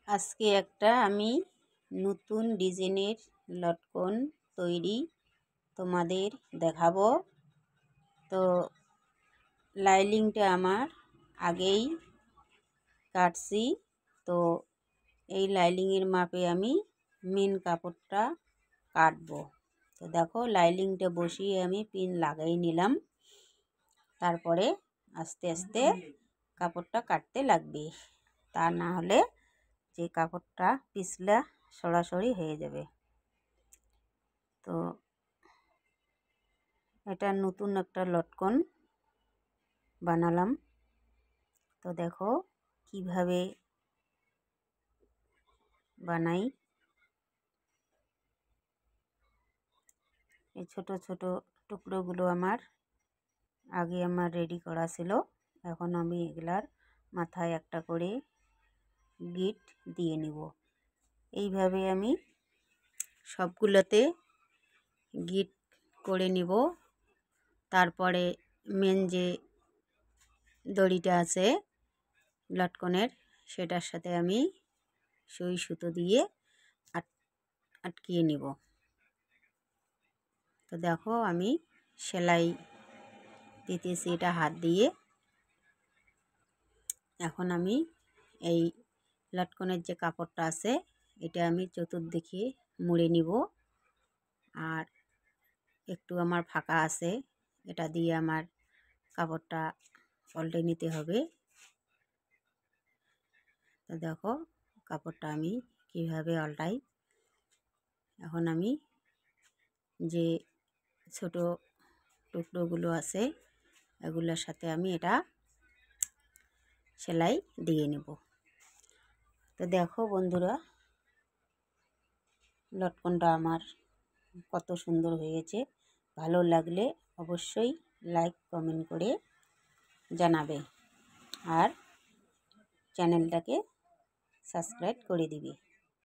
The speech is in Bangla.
আজকে একটা আমি নতুন ডিজাইনের লটকন তৈরি তোমাদের দেখাবো। তো লাইনিংটা আমার আগেই কাটছি। তো এই লাইনিংয়ের মাপে আমি মেন কাপড়টা কাটবো। তো দেখো লাইনিংটা বসিয়ে আমি পিন লাগাই নিলাম। তারপরে আস্তে আস্তে কাপড়টা কাটতে লাগবে, তা না হলে যে কাপড়টা পিছলা সরাসরি হয়ে যাবে। তো এটা নতুন একটা লটকন বানালাম। তো দেখো কিভাবে বানাই। এই ছোট ছোট টুকরোগুলো আমার আগে রেডি করা ছিল। এখন আমি এগুলার মাথায় একটা করে গিট দিয়ে নিব। এইভাবে আমি সবগুলোতে গিট করে নিব। তারপরে মেন যে দড়িটা আছে লটকনের, সেটার সাথে আমি সুই সুতো দিয়ে আটকিয়ে নিব। তো দেখো আমি সেলাই দিতেছি এটা হাত দিয়ে। এখন আমি এই লটকনের যে কাপড়টা আছে এটা আমি চতুর্দিকে মুড়ে নিব। আর একটু আমার ফাঁকা আছে, এটা দিয়ে আমার কাপড়টা পাল্টে নিতে হবে। তো দেখো কাপড়টা আমি কিভাবে পাল্টাই। এখন আমি যে ছোট টুকরোগুলো আছে এগুলোর সাথে আমি এটা সেলাই দিয়ে নেব। তো দেখো বন্ধুরা লটকনটা আমার কত সুন্দর হয়েছে। ভালো লাগলে অবশ্যই লাইক কমেন্ট করে জানাবে আর চ্যানেলটাকে সাবস্ক্রাইব করে দিবে।